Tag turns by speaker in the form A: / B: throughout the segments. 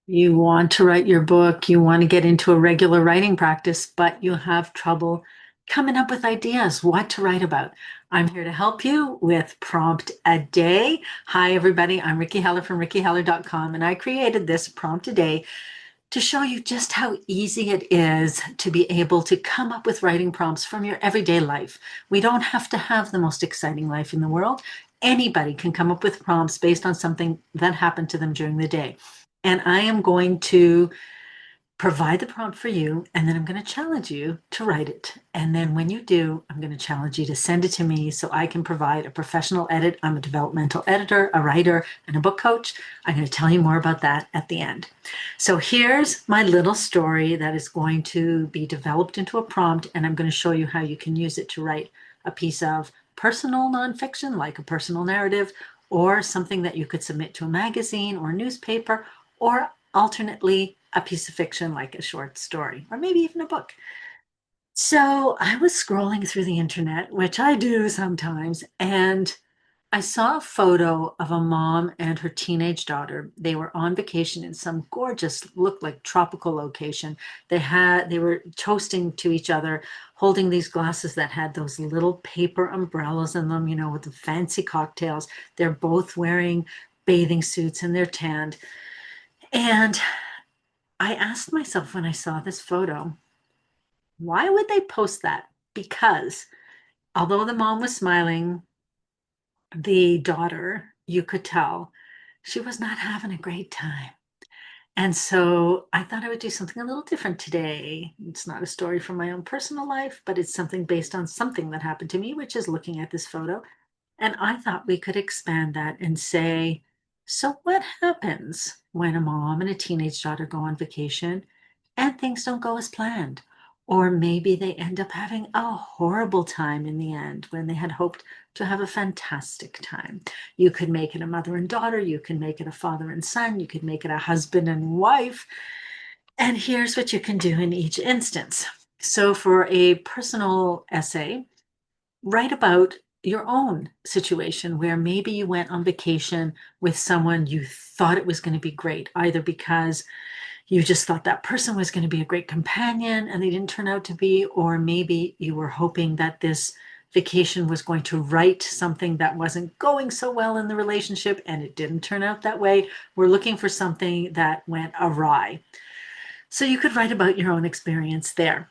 A: You want to write your book, you want to get into a regular writing practice, but you have trouble coming up with ideas what to write about. I'm here to help you with Prompt a Day. Hi, everybody. I'm Ricky Heller from rickyheller.com, and I created this Prompt a Day to show you just how easy it is to be able to come up with writing prompts from your everyday life. We don't have to have the most exciting life in the world. Anybody can come up with prompts based on something that happened to them during the day. And I am going to provide the prompt for you, and then I'm going to challenge you to write it. And then when you do, I'm going to challenge you to send it to me so I can provide a professional edit. I'm a developmental editor, a writer, and a book coach. I'm going to tell you more about that at the end. So here's my little story that is going to be developed into a prompt, and I'm going to show you how you can use it to write a piece of personal nonfiction, like a personal narrative, or something that you could submit to a magazine or newspaper, or alternately, a piece of fiction like a short story, or maybe even a book. So I was scrolling through the internet, which I do sometimes, and I saw a photo of a mom and her teenage daughter. They were on vacation in some gorgeous, looked like tropical location. They were toasting to each other, holding these glasses that had those little paper umbrellas in them, with the fancy cocktails. They're both wearing bathing suits and they're tanned. And I asked myself when I saw this photo, why would they post that? Because although the mom was smiling, the daughter, you could tell, she was not having a great time. And so I thought I would do something a little different today. It's not a story from my own personal life, but it's something based on something that happened to me, which is looking at this photo. And I thought we could expand that and say, so what happens when a mom and a teenage daughter go on vacation and things don't go as planned? Or maybe they end up having a horrible time in the end when they had hoped to have a fantastic time. You could make it a mother and daughter, you can make it a father and son, you could make it a husband and wife. And here's what you can do in each instance. So, for a personal essay, write about your own situation where maybe you went on vacation with someone you thought it was going to be great, either because you just thought that person was going to be a great companion and they didn't turn out to be, or maybe you were hoping that this vacation was going to right something that wasn't going so well in the relationship and it didn't turn out that way. We're looking for something that went awry. So you could write about your own experience there.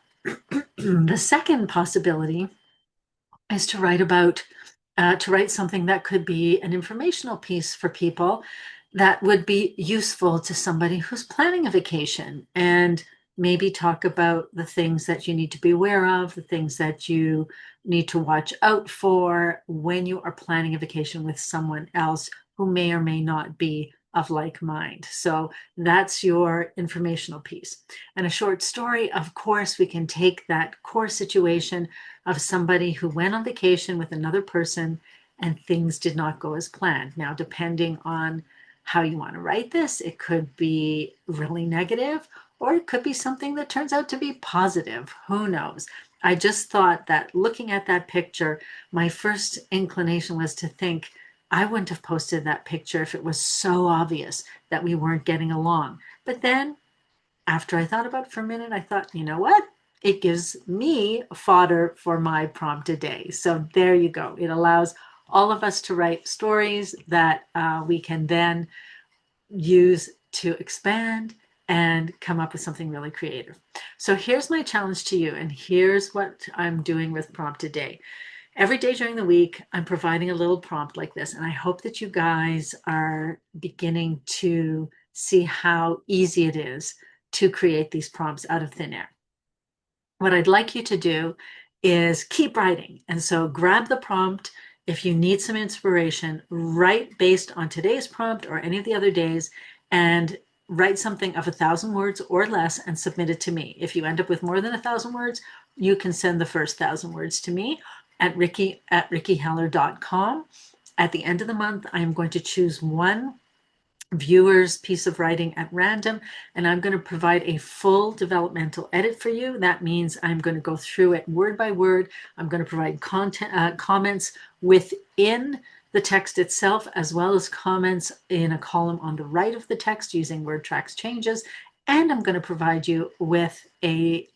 A: The second possibility is to write something that could be an informational piece for people that would be useful to somebody who's planning a vacation, and maybe talk about the things that you need to be aware of, the things that you need to watch out for when you are planning a vacation with someone else who may or may not be of like mind. So that's your informational piece. And a short story, of course, we can take that core situation of somebody who went on vacation with another person and things did not go as planned. Now, depending on how you want to write this, it could be really negative or it could be something that turns out to be positive. Who knows? I just thought that looking at that picture, my first inclination was to think, I wouldn't have posted that picture if it was so obvious that we weren't getting along. But then after I thought about it for a minute, I thought, you know what? It gives me fodder for my prompt a day. So there you go. It allows all of us to write stories that we can then use to expand and come up with something really creative. So here's my challenge to you, and here's what I'm doing with Prompt a Day. Every day during the week, I'm providing a little prompt like this, and I hope that you guys are beginning to see how easy it is to create these prompts out of thin air. What I'd like you to do is keep writing. And so grab the prompt. If you need some inspiration, write based on today's prompt or any of the other days, and write something of 1,000 words or less and submit it to me. If you end up with more than 1,000 words, you can send the first 1,000 words to me at ricky@rickyheller.com. At the end of the month, I am going to choose one viewer's piece of writing at random, and I'm going to provide a full developmental edit for you. That means I'm going to go through it word by word. I'm going to provide content comments within the text itself, as well as comments in a column on the right of the text using word tracks changes. And I'm going to provide you with an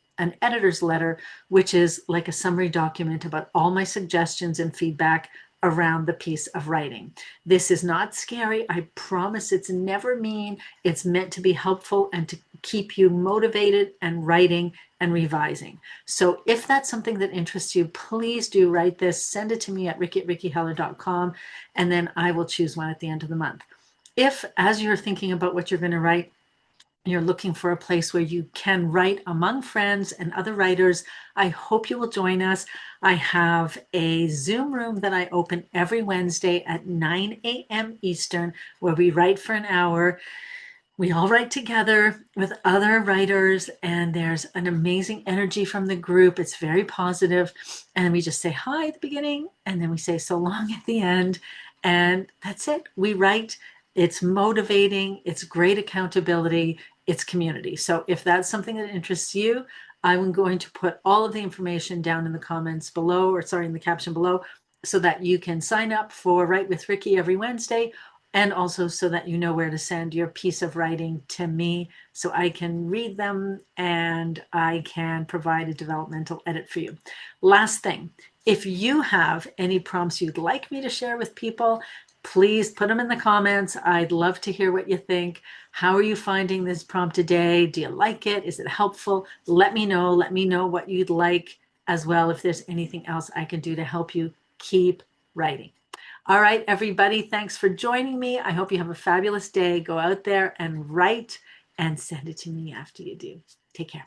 A: editor's letter, which is like a summary document about all my suggestions and feedback around the piece of writing. This is not scary. I promise it's never mean. It's meant to be helpful and to keep you motivated and writing and revising. So if that's something that interests you, please do write this. Send it to me at ricky@rickyheller.com, and then I will choose one at the end of the month. If, as you're thinking about what you're going to write, you're looking for a place where you can write among friends and other writers, I hope you will join us. I have a Zoom room that I open every Wednesday at 9 a.m. Eastern, where we write for an hour. We all write together with other writers, and there's an amazing energy from the group. It's very positive, and we just say hi at the beginning, and then we say so long at the end, and that's it. We write. It's motivating. It's great accountability. It's community. So if that's something that interests you, I'm going to put all of the information down in the comments below, or sorry, in the caption below, so that you can sign up for Write with Ricky every Wednesday, and also so that you know where to send your piece of writing to me so I can read them and I can provide a developmental edit for you. Last thing, if you have any prompts you'd like me to share with people, please put them in the comments. I'd love to hear what you think. How are you finding this prompt today? Do you like it? Is it helpful? Let me know. Let me know what you'd like as well, if there's anything else I can do to help you keep writing. All right, everybody, thanks for joining me. I hope you have a fabulous day. Go out there and write and send it to me after you do. Take care.